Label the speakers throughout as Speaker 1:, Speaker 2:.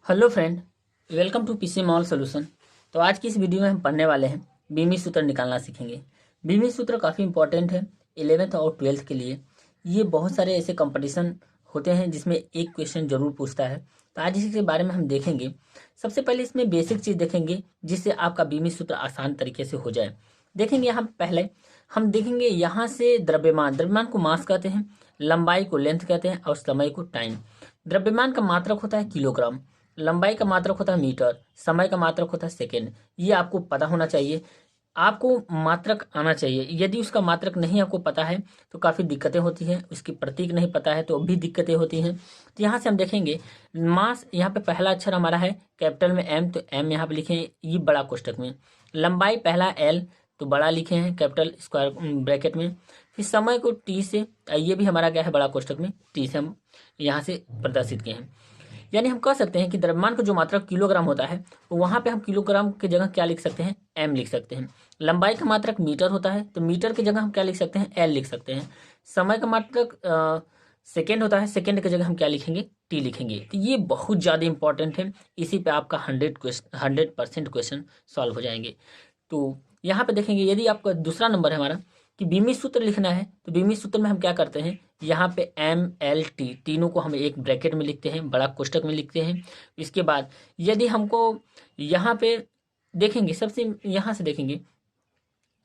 Speaker 1: Hello friend, welcome to PC mall solution. तो आज की इस वीडियो में हम पढ़ने वाले हैं बीमी सूत्र निकालना सीखेंगे। बीमी सूत्र काफ़ी इंपॉर्टेंट है 11th और 12th के लिए। ये बहुत सारे ऐसे कंपटीशन होते हैं जिसमें एक क्वेश्चन जरूर पूछता है। तो आज इसी के बारे में हम देखेंगे। सबसे पहले इसमें बेसिक चीज़ देखेंगे जिससे आपका बीमी सूत्र आसान तरीके से हो जाए। देखेंगे यहाँ पहले हम देखेंगे यहाँ से द्रव्यमान को मास कहते हैं, लंबाई को लेंथ कहते हैं और समय को टाइम। द्रव्यमान का मात्रक होता है किलोग्राम, लंबाई का मात्रक होता है मीटर, समय का मात्रक होता है सेकेंड। ये आपको पता होना चाहिए, आपको मात्रक आना चाहिए। यदि उसका मात्रक नहीं आपको पता है तो काफ़ी दिक्कतें होती हैं, उसकी प्रतीक नहीं पता है तो भी दिक्कतें होती हैं। तो यहाँ से हम देखेंगे मास, यहाँ पे पहला अक्षर हमारा है कैपिटल में एम, तो एम यहाँ पे लिखे हैं ये बड़ा कोष्टक में। लंबाई पहला एल तो बड़ा लिखे हैं कैपिटल स्क्वायर ब्रैकेट में। फिर समय को टी से, ये भी हमारा क्या है बड़ा कोष्टक में, टी से हम यहाँ से प्रदर्शित किए हैं। यानी हम कह सकते हैं कि द्रव्यमान का जो मात्रक किलोग्राम होता है तो वहाँ पे हम किलोग्राम की जगह क्या लिख सकते हैं, एम लिख सकते हैं। लंबाई का मात्रक मीटर होता है तो मीटर की जगह हम क्या लिख सकते हैं, एल लिख सकते हैं। समय का मात्रक सेकेंड होता है, सेकेंड की जगह हम क्या लिखेंगे, टी लिखेंगे। तो ये बहुत ज़्यादा इंपॉर्टेंट है, इसी पे आपका 100% क्वेश्चन सॉल्व हो जाएंगे। तो यहाँ पे देखेंगे यदि आपका दूसरा नंबर है हमारा कि बीमी सूत्र लिखना है तो बीमी सूत्र में हम क्या करते हैं, यहाँ पे एम एल टी तीनों को हम एक ब्रैकेट में लिखते हैं, बड़ा कोष्टक में लिखते हैं। इसके बाद यदि हमको यहाँ पे देखेंगे, सबसे यहाँ से देखेंगे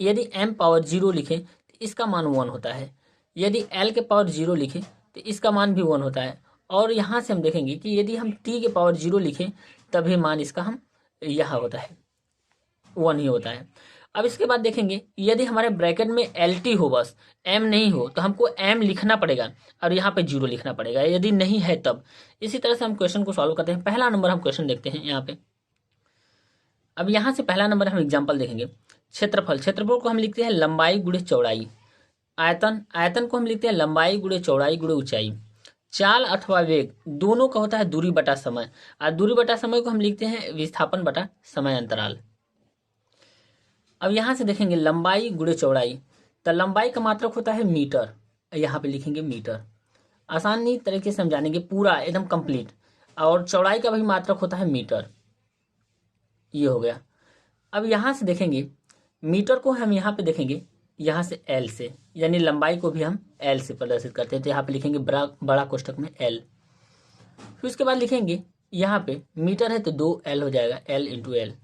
Speaker 1: यदि m पावर 0 लिखें तो इसका मान 1 होता है, यदि l के पावर 0 लिखें तो इसका मान भी 1 होता है। और यहाँ से हम देखेंगे कि यदि हम t के पावर 0 लिखें तभी मान इसका हम यहाँ होता है 1 ही होता है। अब इसके बाद देखेंगे यदि हमारे ब्रैकेट में एल टी हो, बस एम नहीं हो तो हमको एम लिखना पड़ेगा और यहाँ पे 0 लिखना पड़ेगा, यदि नहीं है तब। इसी तरह से हम क्वेश्चन को सॉल्व करते हैं। पहला नंबर हम क्वेश्चन देखते हैं यहाँ पे। अब यहाँ से पहला नंबर हम एग्जाम्पल देखेंगे। क्षेत्रफल को हम लिखते हैं लंबाई गुणे चौड़ाई। आयतन को हम लिखते हैं लंबाई गुणे चौड़ाई गुणे ऊंचाई। चाल अथवा वेग दोनों का होता है दूरी बटा समय, और दूरी बटा समय को हम लिखते हैं विस्थापन बटा समय अंतराल। अब यहाँ से देखेंगे लंबाई गुणे चौड़ाई, तो लंबाई का मात्रक होता है मीटर, यहाँ पे लिखेंगे मीटर। आसानी तरीके से हम जानेंगे पूरा एकदम कंप्लीट। और चौड़ाई का भी मात्रक होता है मीटर, ये हो गया। अब यहाँ से देखेंगे मीटर को हम यहाँ पे देखेंगे यहाँ से एल से, यानी लंबाई को भी हम एल से प्रदर्शित करते हैं, तो यहाँ पे लिखेंगे बड़ा कोष्टक में एल। फिर उसके बाद लिखेंगे यहाँ पे मीटर है तो 2 एल हो जाएगा, एल इंटू एल।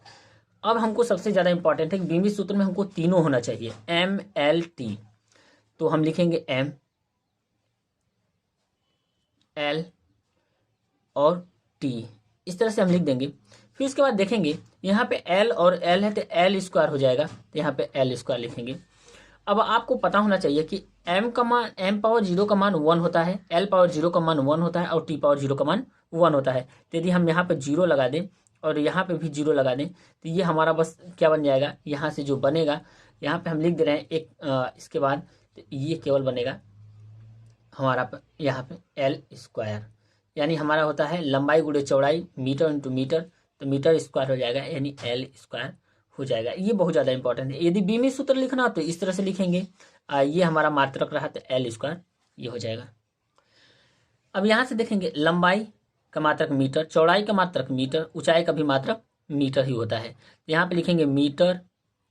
Speaker 1: अब हमको सबसे ज़्यादा इंपॉर्टेंट है कि बीमी सूत्र में हमको तीनों होना चाहिए, एम एल टी। तो हम लिखेंगे एम एल और टी, इस तरह से हम लिख देंगे। फिर उसके बाद देखेंगे यहाँ पे एल और एल है तो एल स्क्वायर हो जाएगा, तो यहाँ पे एल स्क्वायर लिखेंगे। अब आपको पता होना चाहिए कि एम पावर 0 का मान 1 होता है, एल पावर 0 का मान 1 होता है और टी पावर 0 का मान 1 होता है। तो यदि हम यहाँ पे 0 लगा दें और यहाँ पे भी 0 लगा दें तो ये हमारा बस क्या बन जाएगा, यहाँ से जो बनेगा यहाँ पे हम लिख दे रहे हैं एक इसके बाद, तो ये केवल बनेगा हमारा यहाँ पे एल स्क्वायर। यानी हमारा होता है लंबाई गुणे चौड़ाई मीटर इंटू मीटर, तो मीटर स्क्वायर हो जाएगा यानी एल स्क्वायर हो जाएगा। ये बहुत ज़्यादा इंपॉर्टेंट है। यदि बीमी सूत्र लिखना तो इस तरह से लिखेंगे, ये हमारा मात्रक रहा तो एल स्क्वायर ये हो जाएगा। अब यहाँ से देखेंगे लंबाई का मात्रक मीटर, चौड़ाई का मात्रक मीटर, ऊंचाई का भी मात्रक मीटर ही होता है। यहाँ पे लिखेंगे मीटर,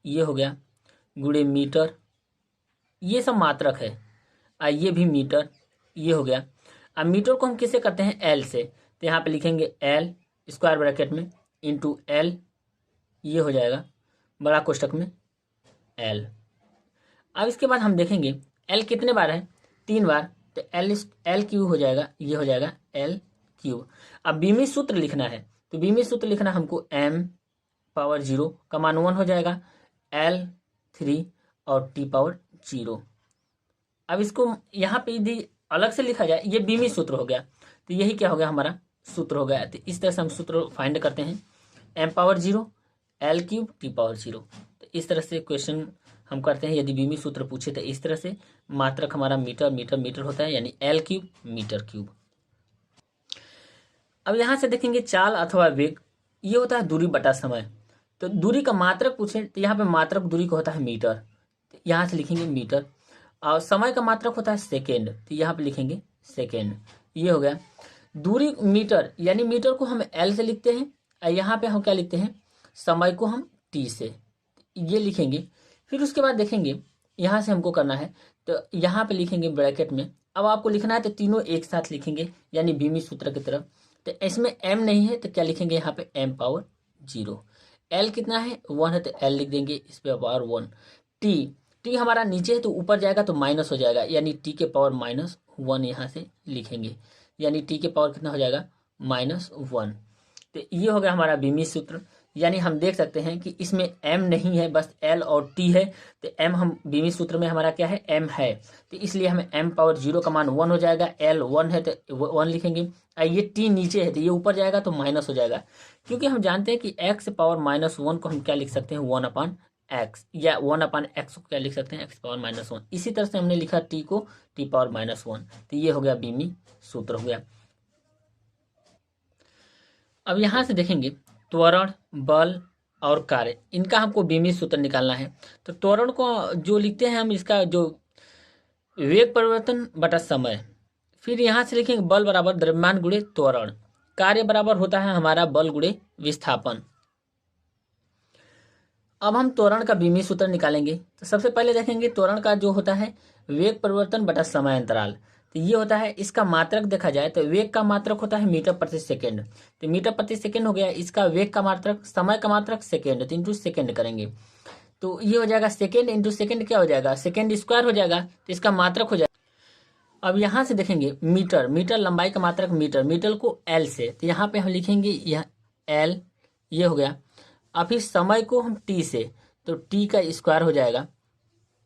Speaker 1: ये हो गया गुणे मीटर, ये सब मात्रक है। ये भी मीटर, ये हो गया। अब मीटर को हम किससे करते हैं, एल से, तो यहाँ पे लिखेंगे एल स्क्वायर ब्रैकेट में इंटू एल, ये हो जाएगा बड़ा कोष्टक में एल। अब इसके बाद हम देखेंगे एल कितने बार है, 3 बार, तो एल क्यूब हो जाएगा, ये हो जाएगा एल क्यूब। अब बीमी सूत्र लिखना है तो बीमी सूत्र लिखना हमको एम पावर 0 का मान 1 हो जाएगा, एल 3 और टी पावर 0। अब इसको यहाँ पे यदि अलग से लिखा जाए ये बीमी सूत्र हो गया, तो यही क्या हो गया हमारा सूत्र हो गया। तो इस तरह से हम सूत्र फाइंड करते हैं, M power 0 L cube T power 0। तो इस तरह से क्वेश्चन हम करते हैं। यदि बीमी सूत्र पूछे तो इस तरह से मात्रक हमारा मीटर मीटर मीटर होता है, यानी एल क्यूब मीटर क्यूब। अब यहाँ से देखेंगे चाल अथवा वेग, ये होता है दूरी बटा समय। तो दूरी का मात्रक पूछे तो यहाँ पे मात्रक दूरी का होता है मीटर, तो यहाँ से लिखेंगे मीटर। और समय का मात्रक होता है सेकेंड, तो यहाँ पे लिखेंगे सेकेंड, ये हो गया। दूरी मीटर, यानी मीटर को हम एल से लिखते हैं और यहाँ पे हम क्या लिखते हैं, समय को हम टी से, ये लिखेंगे। फिर उसके बाद देखेंगे यहाँ से हमको करना है तो यहाँ पे लिखेंगे ब्रैकेट में। अब आपको लिखना है तो तीनों एक साथ लिखेंगे यानी बीमी सूत्र की तरफ। तो इसमें m नहीं है तो क्या लिखेंगे यहाँ पे m पावर 0। l कितना है 1 है तो l लिख देंगे इस पे पावर 1। t हमारा नीचे है तो ऊपर जाएगा तो माइनस हो जाएगा यानी t के पावर -1 यहाँ से लिखेंगे, यानी t के पावर कितना हो जाएगा -1। तो ये हो गया हमारा बीमी सूत्र। यानी हम देख सकते हैं कि इसमें m नहीं है, बस l और t है। तो m हम बीमी सूत्र में हमारा क्या है m है, तो इसलिए हमें m पावर 0 का मान 1 हो जाएगा। l 1 है तो 1 लिखेंगे और ये t नीचे है तो ये ऊपर जाएगा तो माइनस हो जाएगा, क्योंकि हम जानते हैं कि x पावर -1 को हम क्या लिख सकते हैं 1/x, या 1/x को क्या लिख सकते हैं x पावर -1। इसी तरह से हमने लिखा t को t पावर -1। तो ये हो गया बीमी सूत्र हो गया। अब यहाँ से देखेंगे त्वरण, बल और कार्य, इनका हमको बीमी सूत्र निकालना है। तो त्वरण को जो लिखते हैं हम, इसका जो वेग परिवर्तन बटा समय, फिर यहाँ से लिखेंगे बल बराबर द्रव्यमान गुणे त्वरण, कार्य बराबर होता है हमारा बल गुणे विस्थापन। अब हम त्वरण का बीमी सूत्र निकालेंगे। तो सबसे पहले देखेंगे त्वरण का जो होता है वेग परिवर्तन बटा समय अंतराल। तो ये होता है, इसका मात्रक देखा जाए तो वेग का मात्रक होता है मीटर प्रति सेकेंड, तो मीटर प्रति सेकेंड हो गया। इसका वेग का मात्रक, समय का मात्रक सेकेंड, तो इंटू सेकेंड करेंगे तो ये हो जाएगा सेकेंड इंटू सेकेंड क्या हो जाएगा सेकेंड स्क्वायर हो जाएगा, तो इसका मात्रक हो जाएगा। अब यहाँ से देखेंगे मीटर लंबाई का मात्रक मीटर को एल से, तो यहाँ पे हम लिखेंगे यह एल, ये हो गया। अब फिर समय को हम टी से, तो टी का स्क्वायर हो जाएगा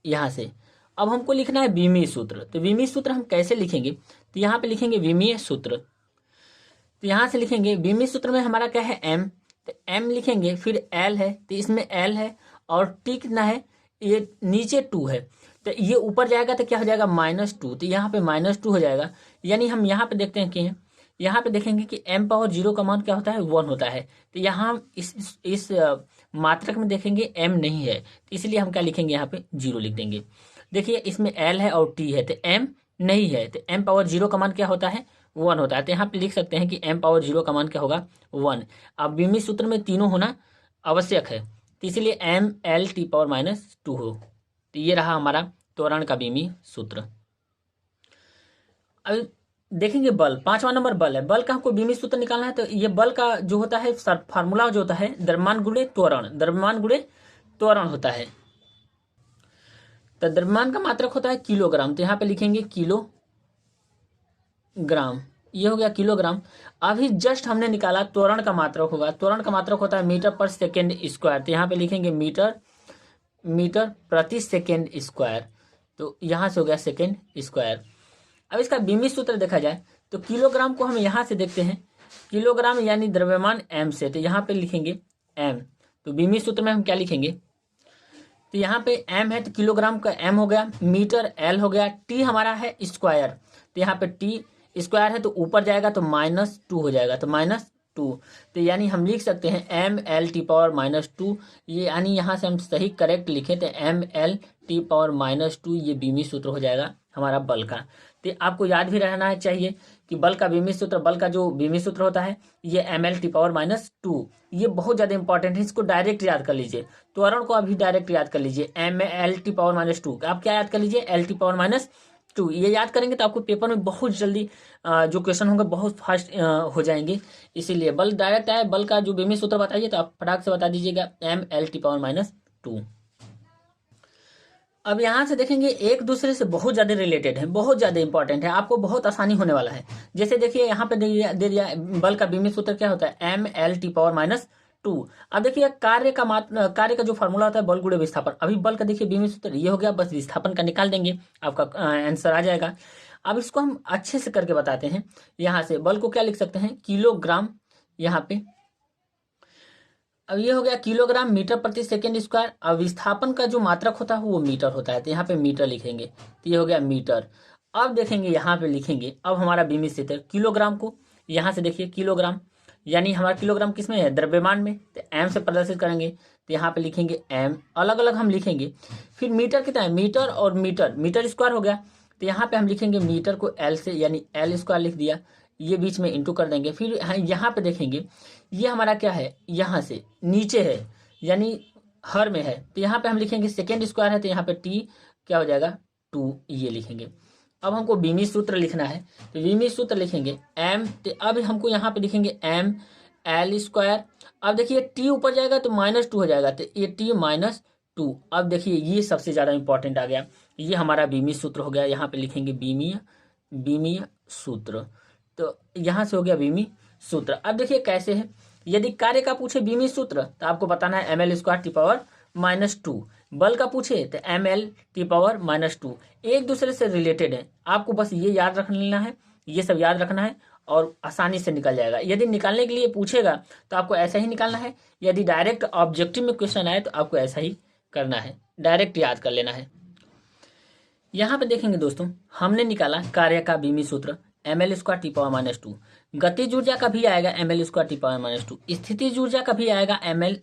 Speaker 1: यहाँ से। अब हमको लिखना है बीमी सूत्र। तो बीमी सूत्र हम कैसे लिखेंगे, तो यहाँ पे लिखेंगे बीमीय सूत्र। तो यहाँ से लिखेंगे बीमी सूत्र में हमारा क्या है m, तो m लिखेंगे, फिर l है तो इसमें l है और t कितना है, ये नीचे 2 है तो ये ऊपर जाएगा तो क्या हो जाएगा -2, तो यहाँ पे -2 हो जाएगा। यानी हम यहाँ पे देखते हैं कि यहाँ पे देखेंगे कि m पावर 0 का मान क्या होता है 1 होता है। तो यहाँ हम इस मात्रक में देखेंगे m नहीं है, तो इसलिए हम क्या लिखेंगे यहाँ पे 0 लिख देंगे। देखिए इसमें l है और t है तो m नहीं है, तो m पावर 0 का मान क्या होता है 1 होता है। तो यहाँ पे लिख सकते हैं कि m पावर 0 का मान क्या होगा 1। अब बीमी सूत्र में तीनों होना आवश्यक है, तो इसलिए m l t पावर -2 हो। तो ये रहा हमारा त्वरण का बीमी सूत्र। अब देखेंगे बल, 5वां नंबर बल है। बल का हमको बीमी सूत्र निकालना है। तो ये बल का जो होता है फार्मूला जो होता है द्रव्यमान गुणे त्वरण होता है। तो द्रव्यमान का मात्रक होता है किलोग्राम, तो यहाँ पे लिखेंगे किलोग्राम, ये हो गया किलोग्राम। अभी जस्ट हमने निकाला त्वरण का मात्रक होगा, त्वरण का मात्रक होता है मीटर पर सेकेंड स्क्वायर, तो यहाँ पे लिखेंगे मीटर प्रति सेकेंड स्क्वायर, तो यहाँ से हो गया सेकेंड स्क्वायर। अब इसका बीमी सूत्र देखा जाए तो किलोग्राम को हम यहाँ से देखते हैं, किलोग्राम यानी द्रव्यमान m से, तो यहाँ पे लिखेंगे m। तो बीमी सूत्र में हम क्या लिखेंगे, तो यहाँ पे m है तो किलोग्राम का m हो गया, मीटर l हो गया, t हमारा है स्क्वायर, तो यहाँ पे t स्क्वायर है तो ऊपर जाएगा तो -2 हो जाएगा, तो -2, तो यानी हम लिख सकते हैं m l t पावर -2। ये यानी यहाँ से हम सही करेक्ट लिखें तो m l t पावर -2 ये बीमी सूत्र हो जाएगा हमारा बल का। तो आपको याद भी रहना चाहिए कि बल का बीमी सूत्र, बल का जो बीमी सूत्र होता है ये m l t पावर -2, ये बहुत ज़्यादा इंपॉर्टेंट है, इसको डायरेक्ट याद कर लीजिए। त्वरण को अभी डायरेक्ट याद कर लीजिए, m l t पावर -2, आप क्या याद कर लीजिए l t पावर -2, ये याद करेंगे तो आपको पेपर में बहुत जल्दी जो क्वेश्चन होंगे बहुत फास्ट हो जाएंगे। इसीलिए बल डायरेक्ट आए, बल का जो बीमी सूत्र बताइए तो आप फटाक से बता दीजिएगा m l t पावर -2। अब यहाँ से देखेंगे एक दूसरे से बहुत ज़्यादा रिलेटेड है, बहुत ज़्यादा इंपॉर्टेंट है, आपको बहुत आसानी होने वाला है। जैसे देखिए यहाँ पे दे दिया बल का बीमी सूत्र क्या होता है m l t पावर -2। अब देखिए कार्य का जो फार्मूला होता है बल गुणे विस्थापन। अभी बल का देखिए बीमी सूत्र ये हो गया, बस विस्थापन का निकाल देंगे आपका आंसर आ जाएगा। अब इसको हम अच्छे से करके बताते हैं। यहाँ से बल को क्या लिख सकते हैं किलोग्राम, यहाँ पे अब ये हो गया किलोग्राम मीटर प्रति सेकेंड स्क्वायर। अब विस्थापन का जो मात्रक होता है वो मीटर होता है, तो यहाँ पे मीटर लिखेंगे, तो ये हो गया मीटर। अब देखेंगे यहाँ पे लिखेंगे अब हमारा बीमी सूत्र किलोग्राम को, यहाँ से देखिए किलोग्राम यानी हमारा किलोग्राम किसमें है द्रव्यमान में, तो m से प्रदर्शित करेंगे, तो यहाँ पे लिखेंगे m, अलग अलग हम लिखेंगे। फिर मीटर कितना है, मीटर और मीटर स्क्वायर हो गया, तो यहाँ पे हम लिखेंगे मीटर को l से यानी l स्क्वायर लिख दिया, ये बीच में इंटू कर देंगे। फिर यहाँ पे देखेंगे ये हमारा क्या है, यहाँ से नीचे है यानी हर में है, तो यहाँ पे हम लिखेंगे सेकेंड स्क्वायर है, तो यहाँ पे टी क्या हो जाएगा 2, ये लिखेंगे। अब हमको बीमी सूत्र लिखना है, तो बीमी सूत्र लिखेंगे एम, तो अब हमको यहाँ पे लिखेंगे एम एल स्क्वायर। अब देखिए टी ऊपर जाएगा तो -2 हो जाएगा, तो ये टी -2। अब देखिए ये सबसे ज़्यादा इंपॉर्टेंट आ गया, ये हमारा बीमी सूत्र हो गया। यहाँ पे लिखेंगे बीमीय सूत्र, तो यहाँ से हो गया बीमी सूत्र। अब देखिए कैसे है, यदि कार्य का पूछे बीमी सूत्र तो आपको बताना है ml² (-2), बल का पूछे तो ml(-2), एक दूसरे से रिलेटेड है। आपको बस ये याद रख लेना है, ये सब याद रखना है और आसानी से निकल जाएगा। यदि निकालने के लिए पूछेगा तो आपको ऐसा ही निकालना है, यदि डायरेक्ट ऑब्जेक्टिव में क्वेश्चन आए तो आपको ऐसा ही करना है, डायरेक्ट याद कर लेना है। यहाँ पे देखेंगे दोस्तों, हमने निकाला कार्य का बीमी सूत्र ml² (-2), गतिज ऊर्जा का भी आएगा ml² (-2), स्थितिज ऊर्जा का भी आएगा ml²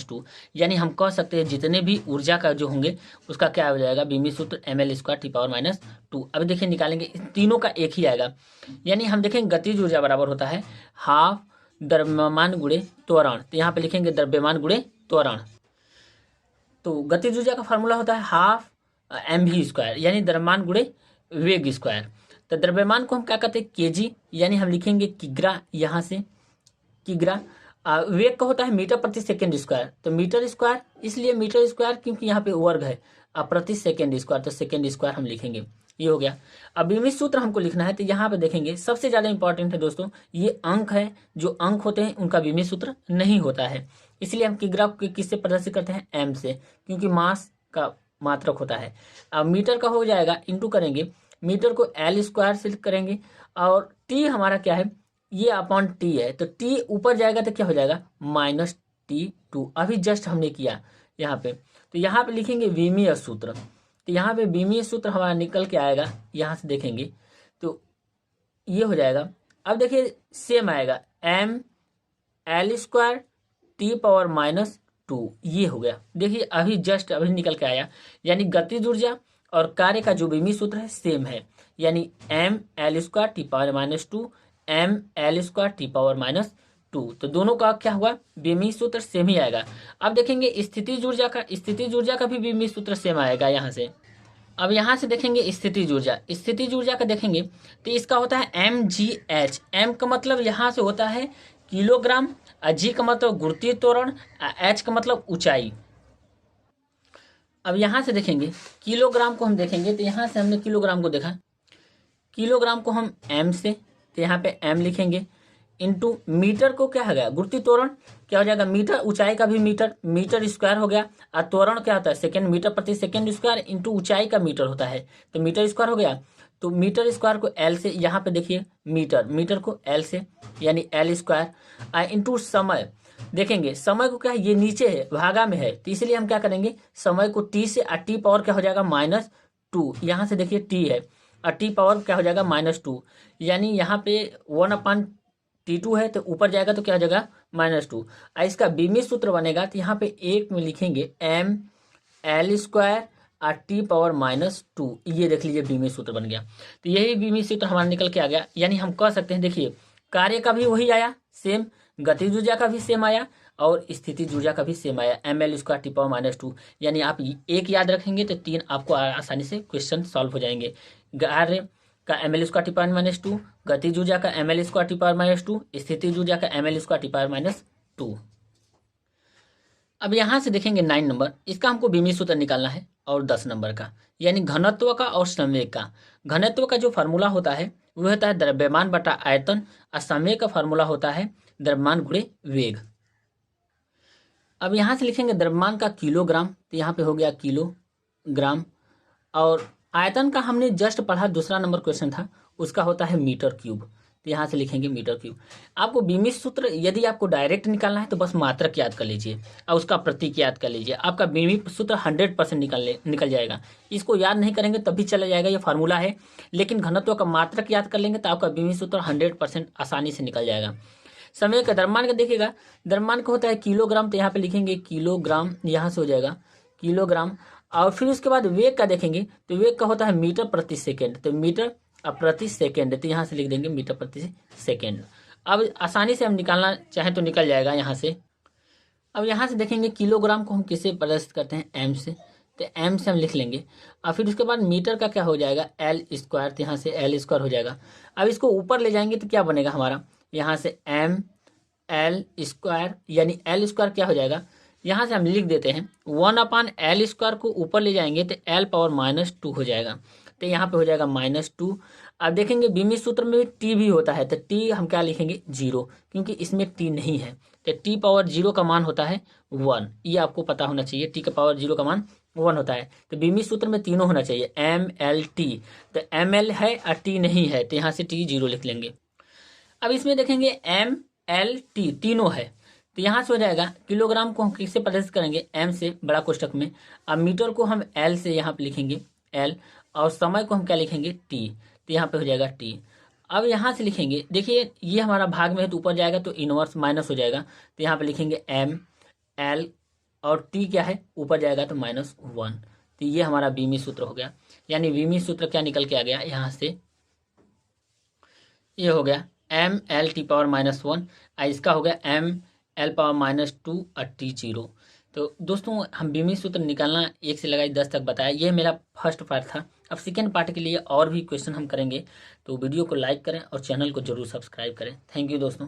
Speaker 1: (-2), यानी हम कह सकते हैं जितने भी ऊर्जा का जो होंगे उसका क्या हो जाएगा बीमी सूत्र ml² (-2। अब देखिए निकालेंगे, तीनों का एक ही आएगा, यानी हम देखेंगे गतिज ऊर्जा बराबर होता है हाफ द्रव्यमान गुणे त्वरण, तो यहाँ पे लिखेंगे द्रव्यमान गुणे त्वरण। तो गतिज ऊर्जा का फार्मूला होता है हाफ mv², यानी द्रव्यमान गुणे वेग स्क्वायर। तो द्रव्यमान को हम क्या कहते हैं केजी, यानी हम लिखेंगे किग्रा, यहाँ से किग्रा। वेग का होता है मीटर प्रति सेकेंड स्क्वायर, तो मीटर स्क्वायर, इसलिए मीटर स्क्वायर क्योंकि यहाँ पे वर्ग है, प्रति सेकेंड स्क्वायर, तो सेकेंड स्क्वायर हम लिखेंगे, ये हो गया। अब बीमी सूत्र हमको लिखना है, तो यहाँ पे देखेंगे सबसे ज्यादा इंपॉर्टेंट है दोस्तों, ये अंक है, जो अंक होते हैं उनका बीमी सूत्र नहीं होता है, इसलिए हम किग्रा को किससे प्रदर्शित करते हैं, एम से, क्योंकि मास का मात्रक होता है। अब मीटर का हो जाएगा, इंटू करेंगे, मीटर को l² से करेंगे, और t हमारा क्या है, ये अपॉन t है, तो t ऊपर जाएगा तो क्या हो जाएगा -t2। अभी जस्ट हमने किया यहाँ पे, तो यहाँ पे लिखेंगे बीमीय सूत्र, तो यहाँ पे बीमीय सूत्र हमारा निकल के आएगा, यहाँ से देखेंगे तो ये हो जाएगा। अब देखिए सेम आएगा ml² (t⁻²), ये हो गया। देखिए अभी जस्ट अभी निकल के आया, यानी गतिज ऊर्जा और कार्य का जो बीमी सूत्र है सेम है, यानी ml² (t⁻²), ml² (t⁻²), तो दोनों का क्या हुआ बीमी सूत्र सेम ही आएगा। अब देखेंगे स्थितिज ऊर्जा का भी बीमी सूत्र सेम आएगा यहाँ से। अब यहाँ से देखेंगे स्थितिज ऊर्जा का देखेंगे तो इसका होता है mgh, m का मतलब यहाँ से होता है किलोग्राम, g का मतलब गुरुत्वीय त्वरण, h का मतलब ऊंचाई। अब यहाँ से देखेंगे किलोग्राम को हम देखेंगे, तो यहाँ से हमने किलोग्राम को देखा, किलोग्राम को हम m से, तो यहाँ पे m लिखेंगे, इंटू मीटर को क्या हो गया गुरुत्वीय त्वरण, क्या हो जाएगा मीटर, ऊंचाई का भी मीटर स्क्वायर हो गया, और त्वरण क्या होता है सेकेंड, मीटर प्रति सेकेंड स्क्वायर, इंटू ऊंचाई का मीटर होता है, तो मीटर स्क्वायर हो गया। तो मीटर स्क्वायर को एल से, यहाँ पे देखिए मीटर को एल से, यानी l², इंटू समय, देखेंगे समय को क्या है ये नीचे है भागा में है, तो इसलिए हम क्या करेंगे समय को t से, टी पावर क्या हो जाएगा -2, यहाँ से देखिए t है और टी पावर क्या हो जाएगा -2, यानी यहाँ पे 1/t2 है, तो ऊपर जाएगा तो क्या हो जाएगा -2। इसका बीमी सूत्र बनेगा, तो यहाँ पे एक में लिखेंगे ml² (t⁻²), ये देख लीजिए बीमी सूत्र बन गया। तो यही बीमी सूत्र हमारा निकल के आ गया, यानी हम कह सकते हैं देखिए कार्य का भी वही आया सेम, गतिज ऊर्जा का भी सेम आया और स्थितिज ऊर्जा का भी सेम आया ml² (t⁻²), यानी आप एक याद रखेंगे तो 3 आपको आसानी से क्वेश्चन सॉल्व हो जाएंगे। कार्य का ml² (t⁻²), गतिज ऊर्जा का ml² (t⁻²), स्थितिज ऊर्जा का ml² (t⁻²). अब यहाँ से देखेंगे 9 नंबर, इसका हमको बीमी सूत्र निकालना है, और 10 नंबर का यानी घनत्व का और संवेग का। घनत्व का जो फार्मूला होता है वो होता है द्रव्यमान बटा आयतन, और संवेग का फार्मूला होता है द्रव्यमान गुणे वेग। अब यहाँ से लिखेंगे द्रव्यमान का किलोग्राम, तो यहाँ पे हो गया किलोग्राम, और आयतन का हमने जस्ट पढ़ा, दूसरा नंबर क्वेश्चन था, उसका होता है मीटर क्यूब, तो यहाँ से लिखेंगे मीटर क्यूब। आपको बीमी सूत्र यदि आपको डायरेक्ट निकालना है तो बस मात्रक याद कर लीजिए और उसका प्रतीक याद कर लीजिए, आपका बीमी सूत्र 100% निकल जाएगा। इसको याद नहीं करेंगे तब भी चला जाएगा, ये फार्मूला है, लेकिन घनत्व का मात्रक याद कर लेंगे तो आपका बीमी सूत्र 100% आसानी से निकल जाएगा। समय का द्रव्यमान का देखिएगा, द्रव्यमान का होता है किलोग्राम, तो यहाँ पे लिखेंगे किलोग्राम, यहाँ से हो जाएगा किलोग्राम, और फिर उसके बाद वेग का देखेंगे तो वेग का होता है मीटर प्रति सेकेंड, तो मीटर अब प्रति सेकेंड है तो यहाँ से लिख देंगे मीटर प्रति सेकेंड। अब आसानी से हम निकालना चाहें तो निकल जाएगा यहाँ से। अब यहाँ से देखेंगे किलोग्राम को हम किससे प्रदर्शित करते हैं, एम से, तो एम से हम लिख लेंगे। और फिर उसके बाद मीटर का क्या हो जाएगा, एल स्क्वायर, तो यहाँ से एल स्क्वायर हो जाएगा। अब इसको ऊपर ले जाएंगे तो क्या बनेगा हमारा, यहाँ से एम एल स्क्वायर, यानी एल स्क्वायर क्या हो जाएगा, यहाँ से हम लिख देते हैं 1/L स्क्वायर को ऊपर ले जाएंगे तो L पावर -2 हो जाएगा, तो यहाँ पे हो जाएगा -2। अब देखेंगे बीमित सूत्र में टी भी होता है, तो टी हम क्या लिखेंगे 0, क्योंकि इसमें टी नहीं है, तो टी पावर 0 का मान होता है 1, ये आपको पता होना चाहिए, टी का पावर 0 का मान 1 होता है। तो बीमित सूत्र में तीनों होना चाहिए, ML/T, तो ML है और टी नहीं है, तो यहाँ से टी 0 लिख लेंगे। अब इसमें देखेंगे ML/T तीनों है, तो यहाँ से हो जाएगा किलोग्राम को हम किससे प्रदर्शित करेंगे, एम से बड़ा कोष्टक में। अब मीटर को हम एल से यहाँ पे लिखेंगे एल, और समय को हम क्या लिखेंगे टी, तो यहाँ पे हो जाएगा टी। अब यहाँ से लिखेंगे, देखिए ये हमारा भाग में है तो ऊपर जाएगा तो इनवर्स माइनस हो जाएगा, तो यहाँ पे लिखेंगे एम एल, और टी क्या है ऊपर जाएगा तो -1, तो ये हमारा बीमित सूत्र हो गया। यानी बीमित सूत्र क्या निकल के आ गया यहाँ से, ये हो गया ML/T पावर -1, इसका हो गया ML पावर -2 और T 0। तो दोस्तों हम बीमित सूत्र निकालना 1 से लगाई 10 तक बताया, ये मेरा फर्स्ट पार्ट था। अब सेकेंड पार्ट के लिए और भी क्वेश्चन हम करेंगे, तो वीडियो को लाइक करें और चैनल को जरूर सब्सक्राइब करें। थैंक यू दोस्तों।